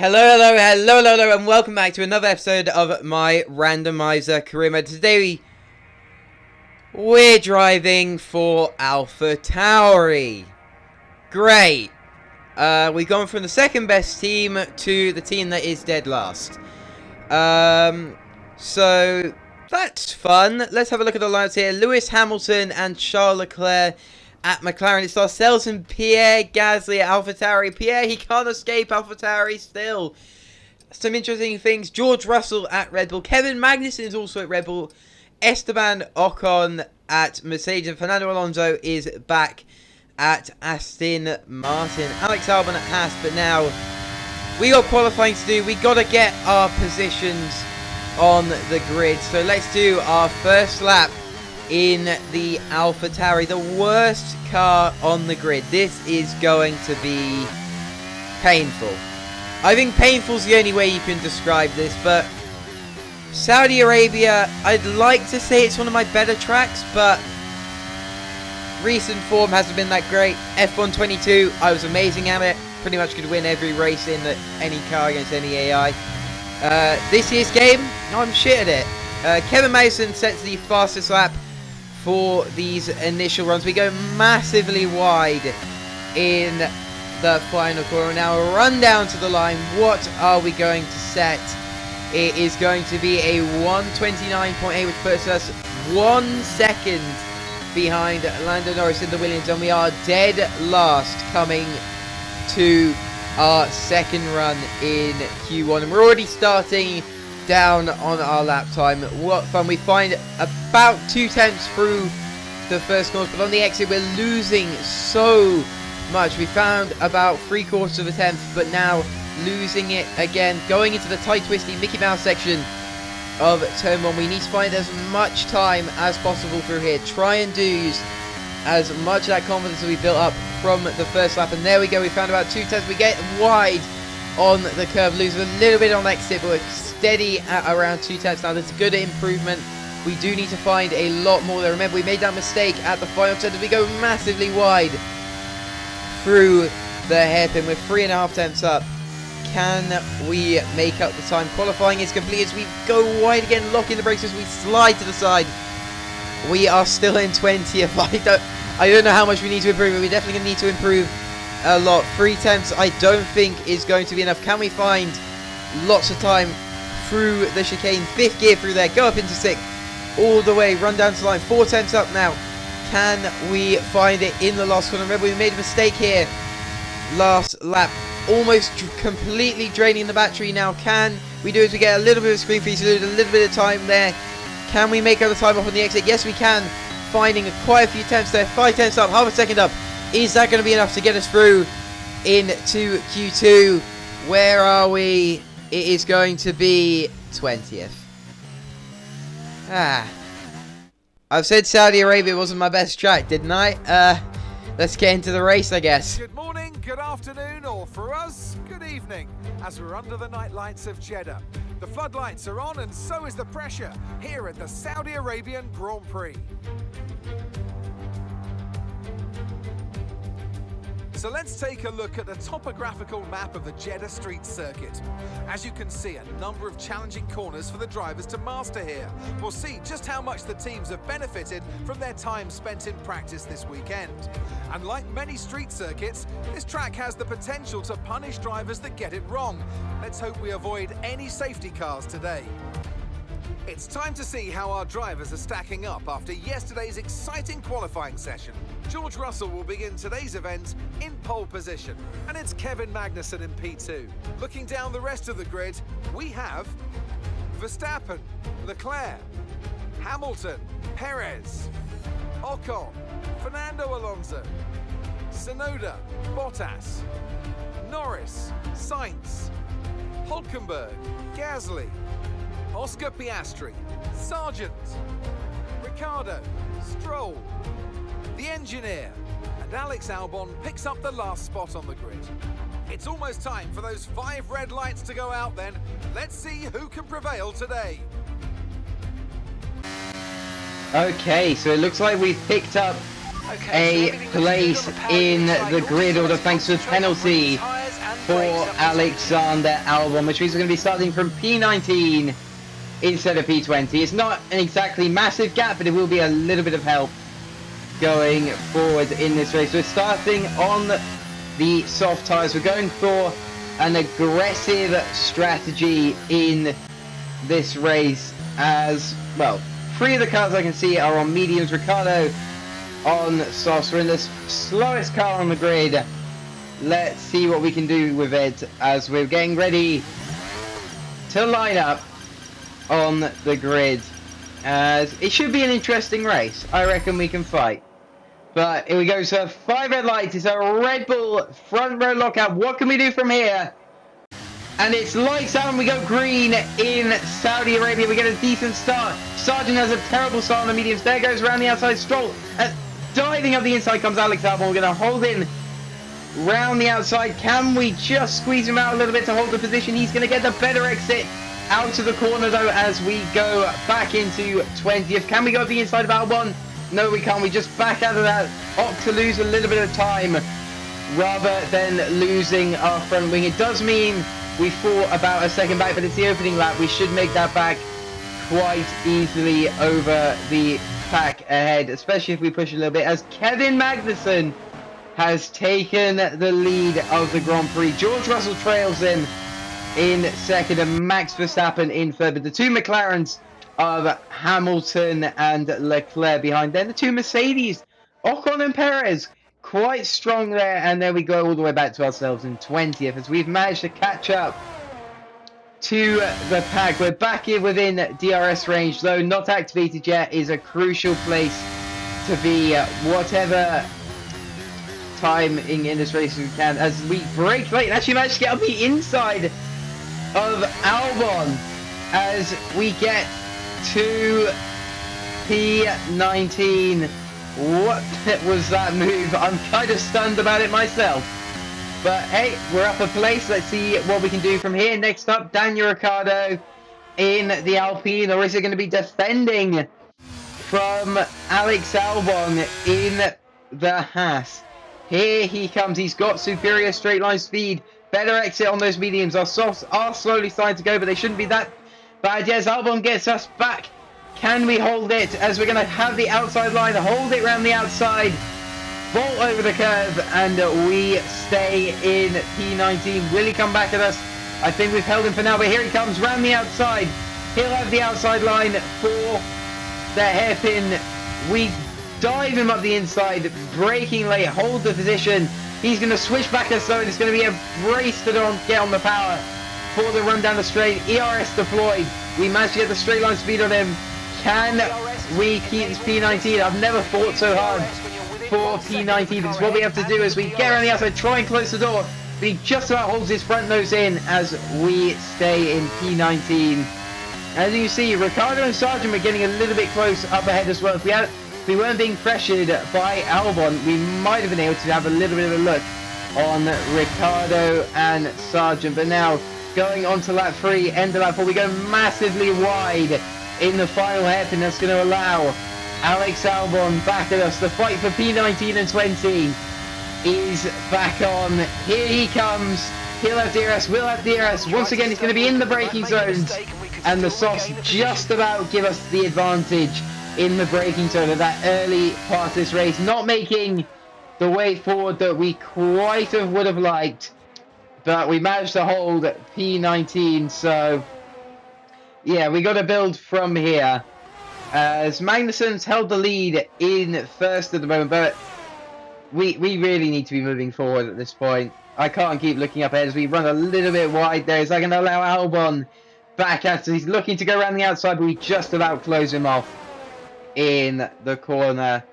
Hello, and welcome back to another episode of my Randomiser career mode. Today we're driving for AlphaTauri. Great. We've gone from the second best team to the team that is dead last. So that's fun. Let's have a look at the lineups here. Lewis Hamilton and Charles Leclerc at McLaren. It's ourselves and Pierre Gasly at AlphaTauri. Pierre, he can't escape AlphaTauri still. Some interesting things. George Russell at Red Bull. Kevin Magnussen is also at Red Bull. Esteban Ocon at Mercedes. And Fernando Alonso is back at Aston Martin. Alex Albon at Haas. But now we got qualifying to do. We got to get our positions on the grid. So let's do our first lap in the AlphaTauri, the worst car on the grid. This is going to be painful. I think painful is the only way you can describe this, but Saudi Arabia, I'd like to say it's one of my better tracks, but recent form hasn't been that great. F1-22, I was amazing at it. Pretty much could win every race in any car against any AI. This year's game, I'm shit at it. Kevin Magnussen sets the fastest lap for these initial runs. We go massively wide in the final corner. Now a run down to the line. What are we going to set? It is going to be a 1:29.8, which puts us 1 second behind Lando Norris in the Williams, and we are dead last coming to our second run in Q1, and we're already starting down on our lap time. What fun. We find about 2 tenths through the first course, but on the exit we're losing so much. We found about 3/4 of a tenth, but now losing it again, going into the tight twisty Mickey Mouse section of turn 1. We need to find as much time as possible through here, try and do as much of that confidence that we built up from the first lap, and there we go. We found about 2 tenths. We get wide on the curve, lose a little bit on exit, but we're steady at around 2 tenths now. That's a good improvement. We do need to find a lot more there. Remember, we made that mistake at the final turn as we go massively wide through the hairpin. We're 3.5 tenths up. Can we make up the time? Qualifying is complete as we go wide again, lock in the brakes as we slide to the side. We are still in 20th. I don't know how much we need to improve, but we're definitely going to need to improve a lot. 3 tenths I don't think is going to be enough. Can we find lots of time through the chicane? 5th gear through there, go up into 6th, all the way, run down to the line. 4 tenths up now. Can we find it in the last corner? Remember, we made a mistake here last lap, almost completely draining the battery. Now can we do as we get a little bit of screen freeze, lose a little bit of time there? Can we make up the time off on the exit? Yes, we can. Finding quite a few tenths there. 5 tenths up, half a second up. Is that going to be enough to get us through into Q2? Where are we? It is going to be 20th. I've said Saudi Arabia wasn't my best track, didn't I? Let's get into the race, I guess. Good morning, good afternoon, or for us, good evening, as we're under the night lights of Jeddah. The floodlights are on and so is the pressure here at the Saudi Arabian Grand Prix. So let's take a look at the topographical map of the Jeddah street circuit. As you can see, a number of challenging corners for the drivers to master here. We'll see just how much the teams have benefited from their time spent in practice this weekend. And like many street circuits, this track has the potential to punish drivers that get it wrong. Let's hope we avoid any safety cars today. It's time to see how our drivers are stacking up after yesterday's exciting qualifying session. George Russell will begin today's event in pole position, and it's Kevin Magnussen in P2. Looking down the rest of the grid, we have Verstappen, Leclerc, Hamilton, Perez, Ocon, Fernando Alonso, Tsunoda, Bottas, Norris, Sainz, Hülkenberg, Gasly, Oscar Piastri, Sargent, Ricciardo, Stroll, the engineer, and Alex Albon picks up the last spot on the grid. It's almost time for those 5 red lights to go out then. Let's see who can prevail today. Okay, so it looks like we've picked up a place in the grid order thanks to a penalty for Alexander Albon, which means we're going to be starting from P19 instead of P20. It's not an exactly massive gap, but it will be a little bit of help going forward in this race. We're starting on the soft tyres. We're going for an aggressive strategy in this race as, well, 3 of the cars I can see are on mediums. Ricciardo on softs. We're in the slowest car on the grid. Let's see what we can do with it as we're getting ready to line up on the grid. As it should be an interesting race. I reckon we can fight. But here we go. So 5 red lights. It's a Red Bull front row lockout. What can we do from here? And it's lights out and we go green in Saudi Arabia. We get a decent start. Sargent has a terrible start on the mediums. There goes around the outside. Stroll. Diving up the inside comes Alex Albon. We're going to hold in round the outside. Can we just squeeze him out a little bit to hold the position? He's going to get the better exit out of the corner though as we go back into 20th. Can we go up the inside of Albon? No, we can't. We just back out of that. Opt to lose a little bit of time rather than losing our front wing. It does mean we fall about a second back, but it's the opening lap. We should make that back quite easily over the pack ahead, especially if we push a little bit, as Kevin Magnussen has taken the lead of the Grand Prix. George Russell trails him in second and Max Verstappen in third, but the 2 McLarens of Hamilton and Leclerc behind. Then the 2 Mercedes, Ocon and Perez, quite strong there, and then we go all the way back to ourselves in 20th as we've managed to catch up to the pack. We're back here within DRS range, though not activated yet. Is a crucial place to be. Whatever timing in this race we can, as we brake late and actually managed to get on the inside of Albon as we get to P19. What was that move? I'm kind of stunned about it myself. But hey, we're up a place. Let's see what we can do from here. Next up, Daniel Ricciardo in the Alpine, or is it going to be defending from Alex Albon in the Haas? Here he comes. He's got superior straight line speed. Better exit on those mediums. Our softs are slowly starting to go, but they shouldn't be that bad. Yes, Albon gets us back. Can we hold it as we're going to have the outside line, hold it round the outside, vault over the curve, and we stay in P19. Will he come back at us? I think we've held him for now, but here he comes round the outside. He'll have the outside line for the hairpin. We dive him up the inside, braking late, hold the position. He's going to switch back us though, and it's going to be a race to get on the power for the run down the straight. ERS deployed. We managed to get the straight line speed on him. Can we keep this P19? I've never fought so hard for P19 because what we have to do is we get around the outside, try and close the door, but he just about holds his front nose in as we stay in P19. As you see, Ricciardo and Sargent were getting a little bit close up ahead as well. If we weren't being pressured by Albon, we might have been able to have a little bit of a look on Ricciardo and Sargent. But now, going on to lap 3, end of lap 4, we go massively wide in the final hairpin. That's going to allow Alex Albon back at us. The fight for P19 and 20 is back on. Here he comes. He'll have DRS, we'll have DRS. Once again, he's going to be in the braking zones, and the softs just about give us the advantage in the braking zone of that early part of this race. Not making the way forward that we quite would have liked, but we managed to hold P19. So yeah, we got to build from here. As Magnussen's held the lead in first at the moment, but we really need to be moving forward at this point. I can't keep looking up ahead as we run a little bit wide there. Is that going to allow Albon back at us? He's looking to go around the outside, but we just about close him off in the corner.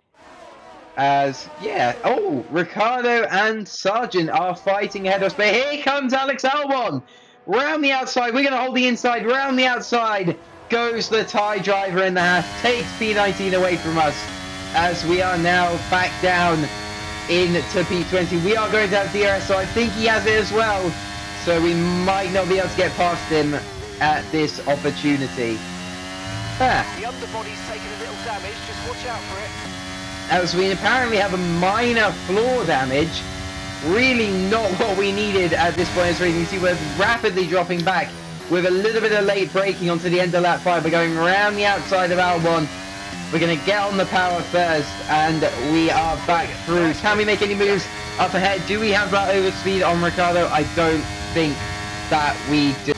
As, yeah, oh, Ricciardo and Sargent are fighting ahead of us, but here comes Alex Albon. Round the outside, we're going to hold the inside, round the outside goes the Thai driver in the Haas, takes P19 away from us, as we are now back down into P20. We are going to have DRS, so I think he has it as well, so we might not be able to get past him at this opportunity. The underbody's taking a little damage, just watch out for it. As we apparently have a minor floor damage, really not what we needed at this point in this race. You can see we're rapidly dropping back with a little bit of late braking onto the end of lap 5. We're going around the outside of Albon. We're going to get on the power first, and we are back through. Can we make any moves up ahead? Do we have that overspeed on Ricciardo? I don't think that we do.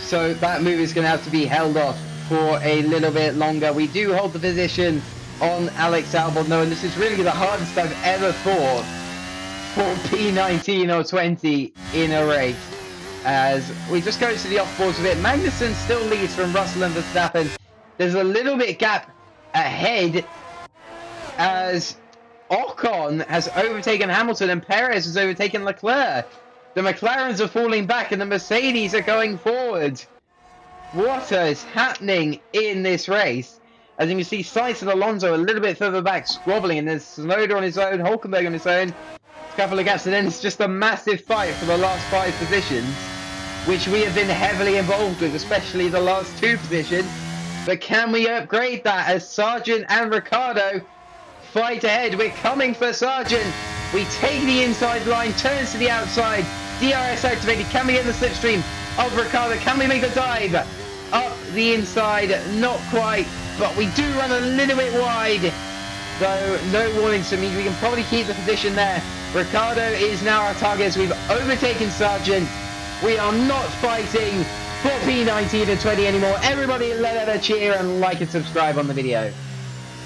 So that move is going to have to be held off for a little bit longer. We do hold the position on Alex Albon, though, and this is really the hardest I've ever thought for P19 or 20 in a race. As we just go to the off-boards a bit, Magnussen still leads from Russell and Verstappen. There's a little bit gap ahead as Ocon has overtaken Hamilton and Perez has overtaken Leclerc. The McLarens are falling back and the Mercedes are going forward. What is happening in this race? As you can see, Sainz and Alonso a little bit further back, squabbling, and there's Tsunoda on his own, Hülkenberg on his own, a couple of gaps, and then it's just a massive fight for the last 5 positions, which we have been heavily involved with, especially the last 2 positions. But can we upgrade that as Sargent and Ricciardo fight ahead? We're coming for Sargent. We take the inside line, turns to the outside, DRS activated. Can we get the slipstream of Ricciardo? Can we make a dive up the inside? Not quite, but we do run a little bit wide. Though no warnings to me, we can probably keep the position there. Ricciardo is now our target as we've overtaken Sargent. We are not fighting for P19 and 20 anymore. Everybody let out a cheer and like and subscribe on the video.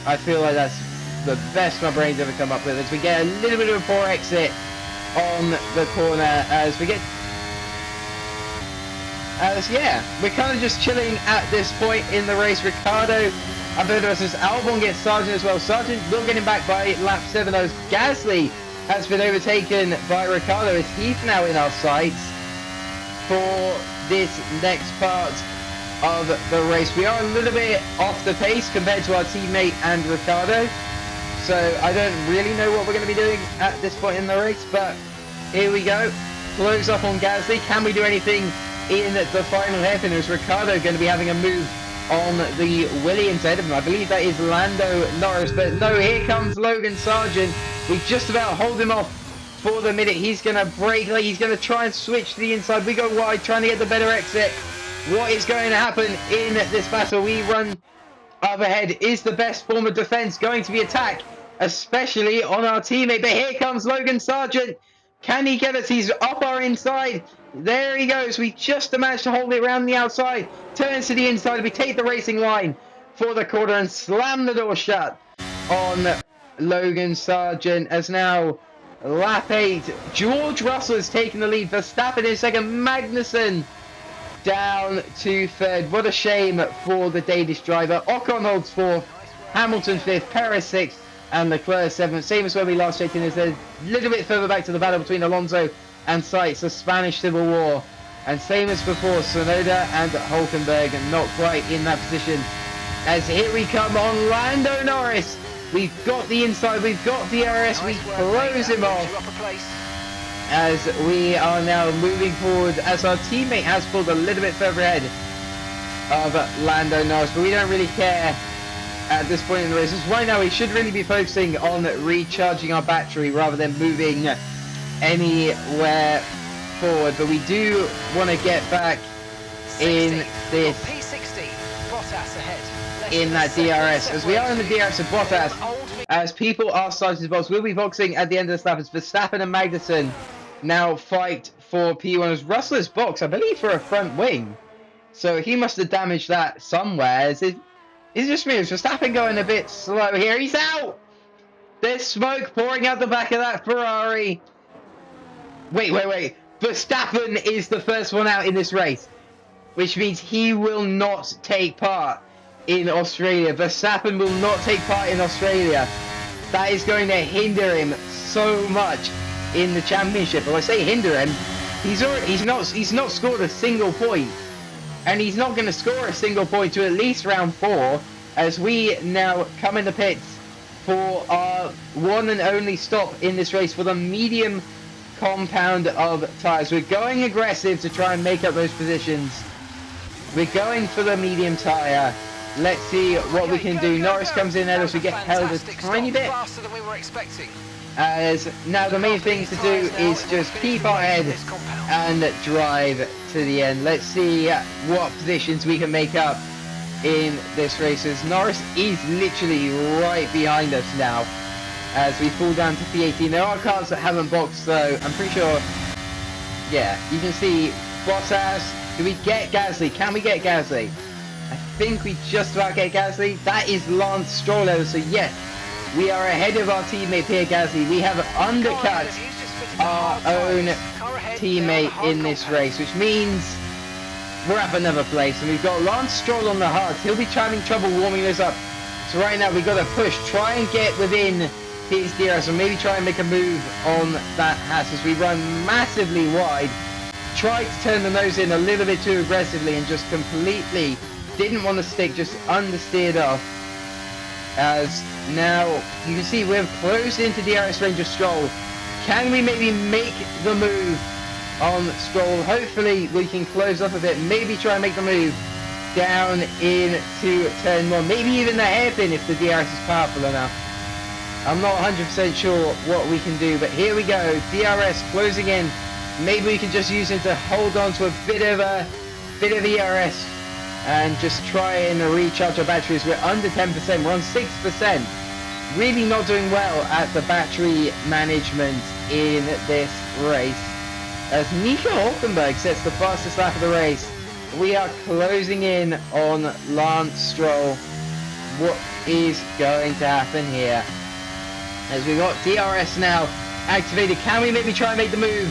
I feel like that's the best my brain's ever come up with, as we get a little bit of a poor exit on the corner as we get... yeah, we're kind of just chilling at this point in the race. Ricciardo and further as Albon gets Sargent as well. Sargent will get him back by lap 7 as Gasly has been overtaken by Ricciardo as he's now in our sights for this next part of the race. We are a little bit off the pace compared to our teammate and Ricciardo, so I don't really know what we're going to be doing at this point in the race, but here we go. Close up on Gasly. Can we do anything in the final hairpin? Is Ricciardo going to be having a move on the Williams ahead of him? I believe that is Lando Norris, but no, here comes Logan Sargent. We just about hold him off for the minute. He's going to brake, like he's going to try and switch to the inside. We go wide, trying to get the better exit. What is going to happen in this battle? We run up ahead. Is the best form of defense going to be attack, especially on our teammate? But here comes Logan Sargent. Can he get us? He's up our inside. There he goes. We just managed to hold it around the outside. Turns to the inside. We take the racing line for the corner and slam the door shut on Logan Sargent. As now lap 8, George Russell has taken the lead. Verstappen in second. Magnussen down to third. What a shame for the Danish driver. Ocon holds 4th. Hamilton 5th. Perez 6th. And Leclerc 7th. Same as when we last checked in. There's a little bit further back to the battle between Alonso and Sainz, the Spanish Civil War. And same as before, Tsunoda and Hülkenberg not quite in that position. As here we come on Lando Norris. We've got the inside, we've got DRS, we close him off. As we are now moving forward, as our teammate has pulled a little bit further ahead of Lando Norris, but we don't really care at this point in the race. Right now we should really be focusing on recharging our battery rather than moving anywhere forward, but we do want to get back in this P60, Bottas ahead. In that DRS, as we are in the DRS of Bottas, as people are starting to box. We'll be boxing at the end of this lap as Verstappen and Magnussen now fight for P1 as Russell is boxed, I believe, for a front wing, so he must have damaged that somewhere. Is it just me? Is Verstappen going a bit slow here? He's out! There's smoke pouring out the back of that Ferrari. Wait. Verstappen is the first one out in this race, which means he will not take part in Australia. Verstappen will not take part in Australia. That is going to hinder him so much in the championship. But I say hinder him, he's not scored a single point, and he's not going to score a single point to at least round 4, as we now come in the pits for our one and only stop in this race for the medium compound of tyres. We're going aggressive to try and make up those positions. We're going for the medium tyre. Let's see what we can do. Norris comes in there as we get held a tiny bit. Faster than we were expecting. As now the main thing to do is just keep our head and drive to the end. Let's see what positions we can make up in this race, as Norris is literally right behind us now as we fall down to P18. There are cars that haven't boxed though. I'm pretty sure, yeah, you can see Bottas. Do we get Gasly? Can we get Gasly? I think we just about get Gasly. That is Lance Stroll, so yes, we are ahead of our teammate Pierre Gasly. We have undercut our own teammate in this race, which means we're up another place, and we've got Lance Stroll on the hard. He'll be having trouble warming this up. So right now we've got to push, try and get within his DRS, or maybe try and make a move on that Haas as we run massively wide. Tried to turn the nose in a little bit too aggressively and just completely didn't want to stick, just understeered off. As now you can see we're close into DRS range of Stroll. Can we maybe make the move on Stroll? Hopefully we can close up a bit, maybe try and make the move down into turn 1, maybe even the hairpin if the DRS is powerful enough. I'm not 100% sure what we can do, but here we go. DRS closing in. Maybe we can just use it to hold on to a bit of ERS and just try and recharge our batteries. We're under 10%, we're on 6%. Really not doing well at the battery management in this race. As Nico Hulkenberg sets the fastest lap of the race, we are closing in on Lance Stroll. What is going to happen here? As we've got DRS now activated, can we maybe try and make the move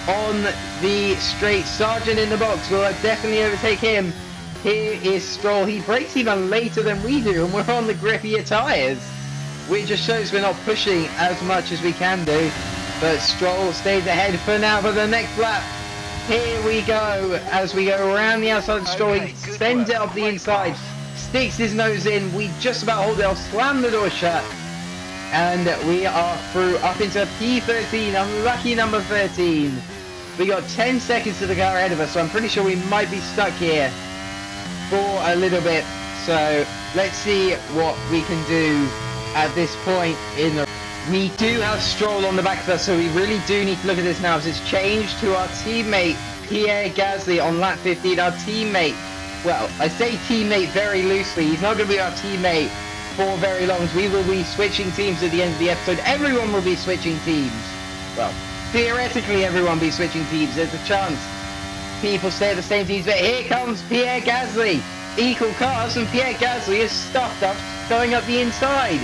on the straight? Sargent in the box will definitely overtake him. Here is Stroll. He brakes even later than we do, and we're on the grippier tyres, which just shows we're not pushing as much as we can do. But Stroll stays ahead for now for the next lap. Here we go as we go around the outside of Stroll. He sends it up the inside, sticks his nose in. We just about hold it off, slam the door shut, and we are through up into P13, unlucky number 13. We got 10 seconds to the car ahead of us, so I'm pretty sure we might be stuck here for a little bit. So let's see what we can do at this point in the... We do have Stroll on the back of us, so we really do need to look at this now, as it's changed to our teammate Pierre Gasly on lap 15. Our teammate, well, I say teammate very loosely, he's not going to be our teammate for very long. We will be switching teams at the end of the episode. Everyone will be switching teams. Well, theoretically everyone will be switching teams. There's a chance people stay at the same teams, but here comes Pierre Gasly. Equal cars, and Pierre Gasly is stuffed up going up the inside.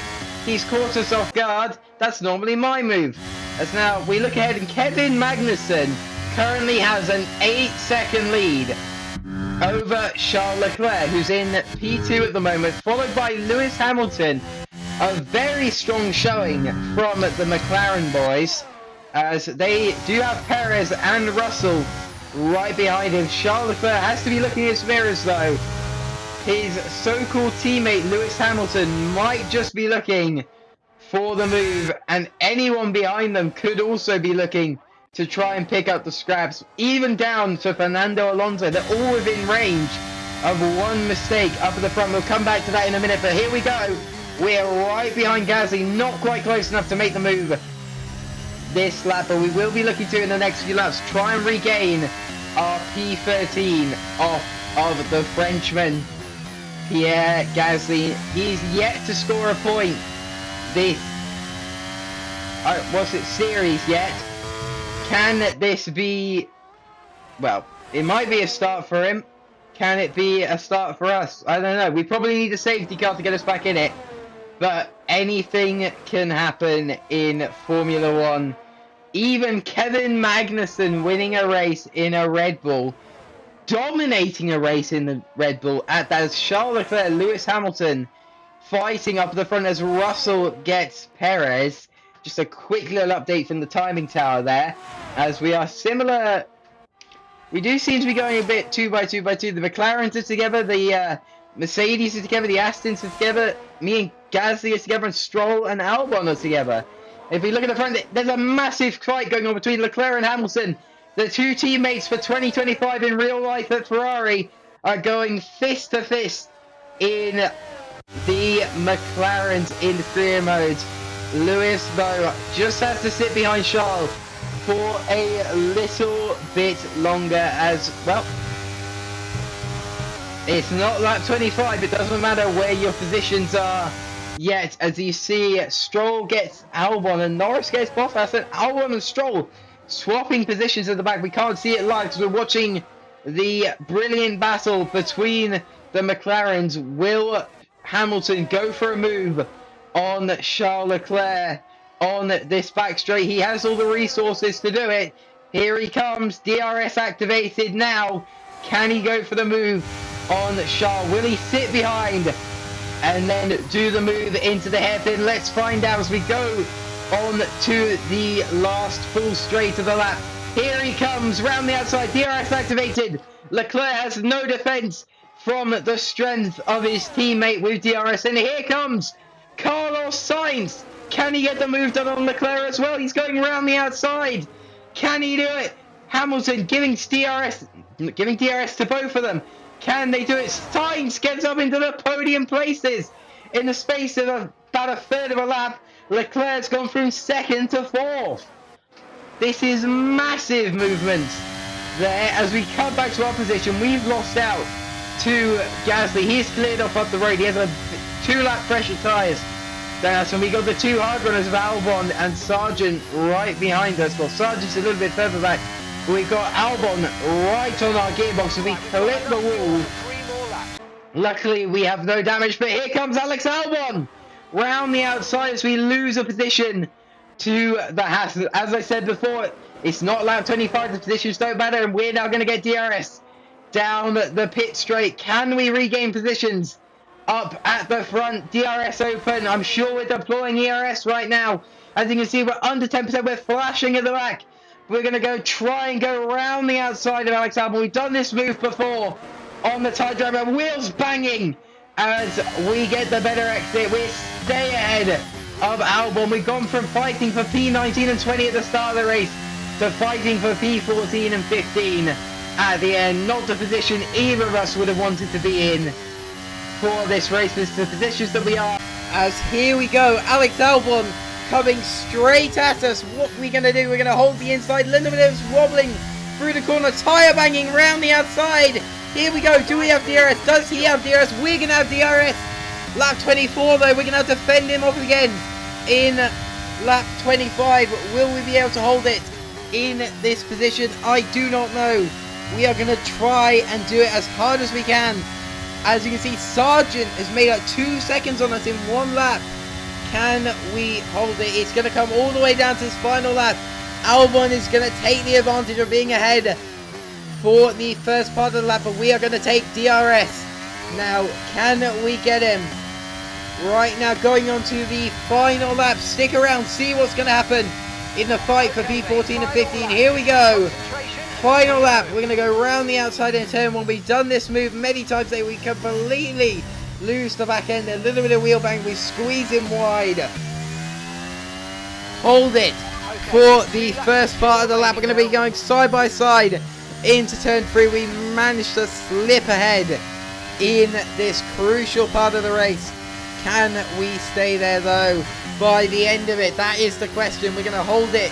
He's caught us off guard. That's normally my move. As now we look ahead, and Kevin Magnussen currently has an 8-second lead over Charles Leclerc, who's in P2 at the moment, followed by Lewis Hamilton. A very strong showing from the McLaren boys, as they do have Perez and Russell right behind him. Charles Leclerc has to be looking at his mirrors though. His so-called teammate Lewis Hamilton might just be looking for the move, and anyone behind them could also be looking to try and pick up the scraps, even down to Fernando Alonso. They're all within range of one mistake up at the front. We'll come back to that in a minute, but here we go. We're right behind Gasly, not quite close enough to make the move this lap, but we will be looking to in the next few laps try and regain our P13 off of the Frenchman Pierre Gasly. He's yet to score a point this series yet. Can this be, well, it might be a start for him. Can it be a start for us? I don't know. We probably need a safety car to get us back in it, but anything can happen in Formula One. Even Kevin Magnussen winning a race in a Red Bull, dominating a race in the Red Bull, as Charles Leclerc, Lewis Hamilton fighting up the front as Russell gets Perez. Just a quick little update from the timing tower there, as we are similar. We do seem to be going a bit 2 by 2 by 2. The McLarens are together, the Mercedes are together, the Astons are together, me and Gasly are together, and Stroll and Albon are together. If we look at the front, there's a massive fight going on between Leclerc and Hamilton. The two teammates for 2025 in real life at Ferrari are going fist to fist in the McLarens in career mode. Lewis, though, just has to sit behind Charles for a little bit longer as well. It's not lap 25, it doesn't matter where your positions are yet. As you see, Stroll gets Albon and Norris gets Bottas, and Albon and Stroll swapping positions at the back. We can't see it live because we're watching the brilliant battle between the McLarens. Will Hamilton go for a move on Charles Leclerc on this back straight? He has all the resources to do it. Here he comes, DRS activated now. Can he go for the move on Charles? Will he sit behind and then do the move into the hairpin? Let's find out as we go on to the last full straight of the lap. Here he comes round the outside, DRS activated. Leclerc has no defense from the strength of his teammate with DRS, and here comes Carlos Sainz. Can he get the move done on Leclerc as well? He's going around the outside. Can he do it? Hamilton giving DRS to both of them. Can they do it? Sainz gets up into the podium places in the space of about a third of a lap. Leclerc's gone from second to fourth. This is massive movement there. As we come back to our position, we've lost out to Gasly. He's cleared off up the road. He has a 2-lap pressure tyres. That's when we got the two hard runners of Albon and Sargent right behind us. Well, Sargent's a little bit further back. We've got Albon right on our gearbox, and we clip the wall. Luckily, we have no damage, but here comes Alex Albon round the outside as we lose a position to the Haas. As I said before, it's not lap 25, the positions don't matter, and we're now going to get DRS down the pit straight. Can we regain positions up at the front? DRS open. I'm sure we're deploying ERS right now. As you can see, we're under 10%. We're flashing at the back. We're going to try and go around the outside of Alex Albon. We've done this move before on the tight driver. Wheels banging as we get the better exit. We stay ahead of Albon. We've gone from fighting for P19 and 20 at the start of the race to fighting for P14 and 15 at the end. Not the position either of us would have wanted to be in for this race. This is the positions that we are. As here we go, Alex Albon coming straight at us. What are we going to do? We're going to hold the inside. Lindelof wobbling through the corner, tyre banging around the outside. Here we go. Do we have DRS? Does he have DRS? We're going to have DRS. Lap 24 though, we're going to have to fend him off again in lap 25. Will we be able to hold it in this position? I do not know. We are going to try and do it as hard as we can. As you can see, Sargent has made up 2 seconds on us in 1 lap. Can we hold it? It's going to come all the way down to this final lap. Albon is going to take the advantage of being ahead for the first part of the lap, but we are going to take DRS. Now, can we get him? Right now, going on to the final lap. Stick around, see what's going to happen in the fight for P14 and 15. Here we go. Final lap. We're going to go around the outside in turn 1. We've done this move many times today. We completely lose the back end. A little bit of wheel bang. We squeeze him wide. Hold it for the first part of the lap. We're going to be going side by side into turn 3. We managed to slip ahead in this crucial part of the race. Can we stay there though by the end of it? That is the question. We're going to hold it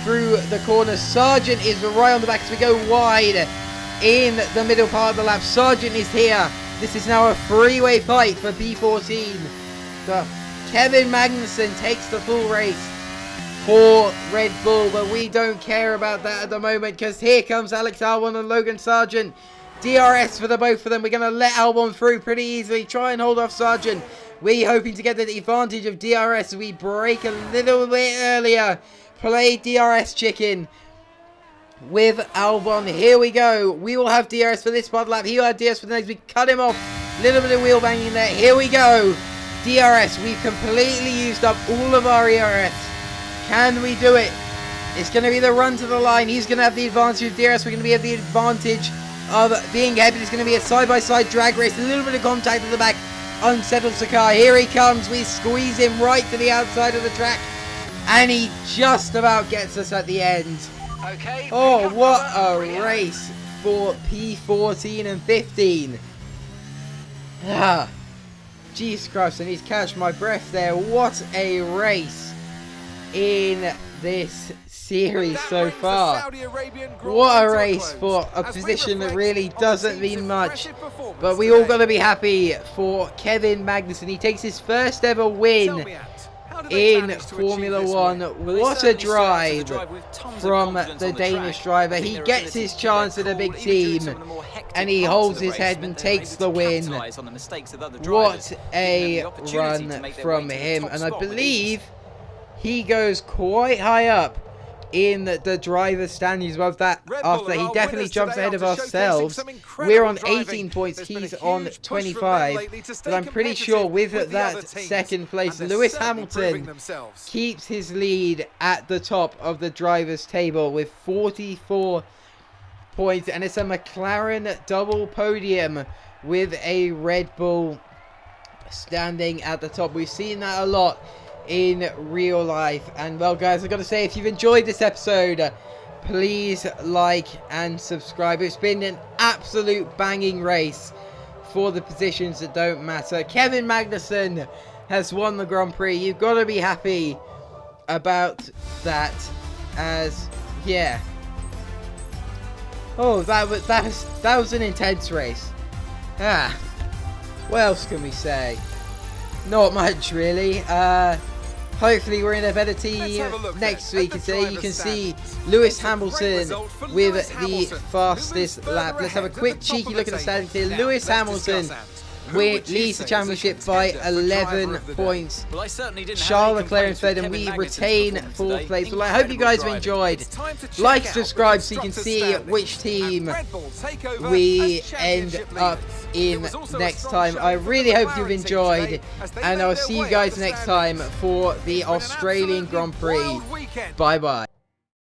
through the corner. Sargent is right on the back as we go wide in the middle part of the lap. Sargent is here. This is now a three-way fight for P14. So Kevin Magnussen takes the full race for Red Bull, but we don't care about that at the moment because here comes Alex Albon and Logan Sargent. DRS for the both of them. We're going to let Albon through pretty easily. Try and hold off Sargent. We're hoping to get the advantage of DRS. We break a little bit earlier. Play DRS chicken with Albon. Here we go. We will have DRS for this part of the lap. He will have DRS for the next. We cut him off. Little bit of wheel banging there. Here we go. DRS. We've completely used up all of our ERS. Can we do it? It's going to be the run to the line. He's going to have the advantage of DRS. We're going to be at the advantage of being ahead. It's going to be a side-by-side drag race. A little bit of contact at the back. Unsettles the car. Here he comes. We squeeze him right to the outside of the track. And he just about gets us at the end. Okay. Oh, what a race for P14 and 15. Jesus Christ, I need to catch my breath there. What a race in this series so far. What a race for a position that really doesn't mean much. But we all got to be happy for Kevin Magnussen. He takes his first ever win in Formula 1. What a drive from the Danish driver. He gets his chance at a big team and he holds his head and takes the win. What a run from him. And I believe he goes quite high up in the driver's standings above that. After he definitely jumps ahead of ourselves. We're on 18 points, he's on 25, but I'm pretty sure with that second place, Lewis Hamilton keeps his lead at the top of the driver's table with 44 points, and it's a McLaren double podium with a Red Bull standing at the top. We've seen that a lot in real life. And well guys, I've got to say, if you've enjoyed this episode, please like and subscribe. It's been an absolute banging race for the positions that don't matter. Kevin Magnussen has won the Grand Prix. You've got to be happy about that, as yeah. Oh, that was an intense race. What else can we say? Not much really. Hopefully we're in a better team next week. Today you can see Lewis Hamilton with the fastest lap. Let's have a quick cheeky look at the standings here. Lewis Hamilton leads the championship by 11 points. Charles Leclerc in third, and we retain fourth place. Well, I hope you guys have enjoyed. Like, subscribe so you can see which team we end up in next time. I really hope you've enjoyed, and I'll see you guys next time for the Australian Grand Prix. Bye bye.